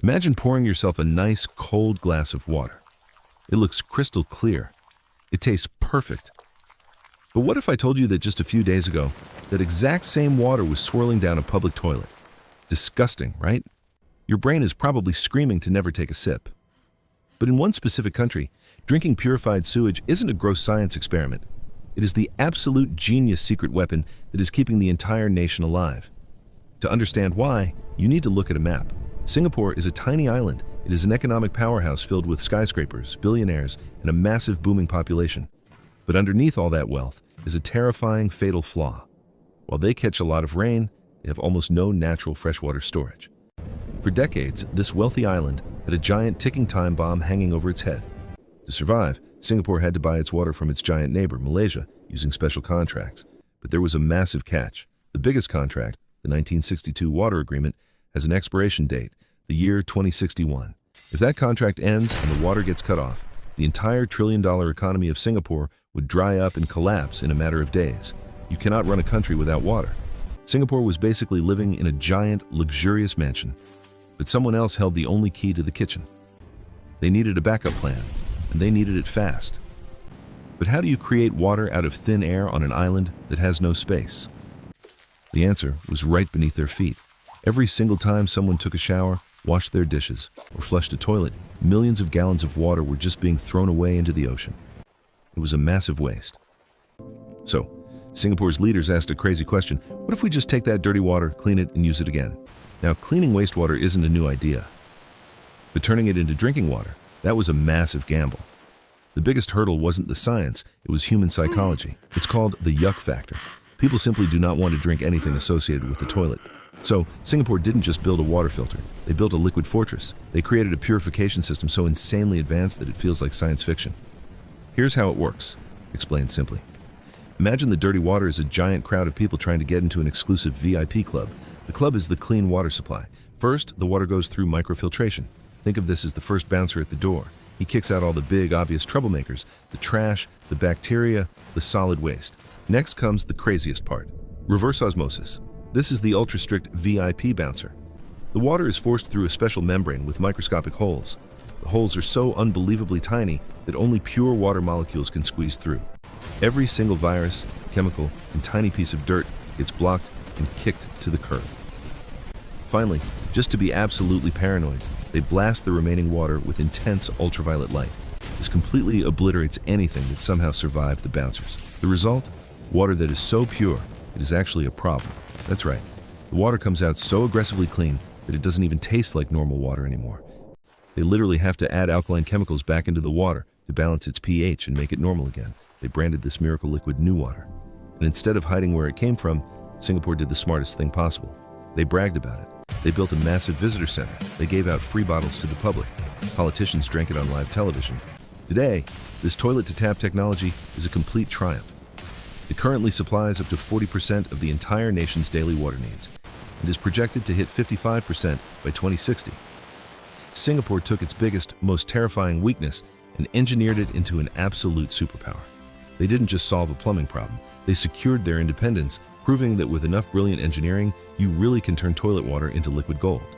Imagine pouring yourself a nice, cold glass of water. It looks crystal clear. It tastes perfect. But what if I told you that just a few days ago, that exact same water was swirling down a public toilet? Disgusting, right? Your brain is probably screaming to never take a sip. But in one specific country, drinking purified sewage isn't a gross science experiment. It is the absolute genius secret weapon that is keeping the entire nation alive. To understand why, you need to look at a map. Singapore is a tiny island. It is an economic powerhouse filled with skyscrapers, billionaires, and a massive booming population. But underneath all that wealth is a terrifying, fatal flaw. While they catch a lot of rain, they have almost no natural freshwater storage. For decades, this wealthy island had a giant ticking time bomb hanging over its head. To survive, Singapore had to buy its water from its giant neighbor, Malaysia, using special contracts. But there was a massive catch. The biggest contract, the 1962 Water Agreement, has an expiration date, the year 2061. If that contract ends and the water gets cut off, the entire trillion-dollar economy of Singapore would dry up and collapse in a matter of days. You cannot run a country without water. Singapore was basically living in a giant, luxurious mansion. But someone else held the only key to the kitchen. They needed a backup plan, and they needed it fast. But how do you create water out of thin air on an island that has no space? The answer was right beneath their feet. Every single time someone took a shower, washed their dishes, or flushed a toilet, millions of gallons of water were just being thrown away into the ocean. It was a massive waste. So, Singapore's leaders asked a crazy question: what if we just take that dirty water, clean it, and use it again? Now, cleaning wastewater isn't a new idea. But turning it into drinking water, that was a massive gamble. The biggest hurdle wasn't the science, it was human psychology. It's called the yuck factor. People simply do not want to drink anything associated with the toilet. So, Singapore didn't just build a water filter, they built a liquid fortress. They created a purification system so insanely advanced that it feels like science fiction. Here's how it works, explained simply. Imagine the dirty water is a giant crowd of people trying to get into an exclusive VIP club. The club is the clean water supply. First, the water goes through microfiltration. Think of this as the first bouncer at the door. He kicks out all the big, obvious troublemakers, the trash, the bacteria, the solid waste. Next comes the craziest part: reverse osmosis. This is the ultra-strict VIP bouncer. The water is forced through a special membrane with microscopic holes. The holes are so unbelievably tiny that only pure water molecules can squeeze through. Every single virus, chemical, and tiny piece of dirt gets blocked and kicked to the curb. Finally, just to be absolutely paranoid, they blast the remaining water with intense ultraviolet light. This completely obliterates anything that somehow survived the bouncers. The result? Water that is so pure, it is actually a problem. That's right. The water comes out so aggressively clean that it doesn't even taste like normal water anymore. They literally have to add alkaline chemicals back into the water to balance its pH and make it normal again. They branded this miracle liquid New Water. And instead of hiding where it came from, Singapore did the smartest thing possible. They bragged about it. They built a massive visitor center. They gave out free bottles to the public. Politicians drank it on live television. Today, this toilet-to-tap technology is a complete triumph. It currently supplies up to 40% of the entire nation's daily water needs and is projected to hit 55% by 2060. Singapore took its biggest, most terrifying weakness and engineered it into an absolute superpower. They didn't just solve a plumbing problem, they secured their independence, proving that with enough brilliant engineering, you really can turn toilet water into liquid gold.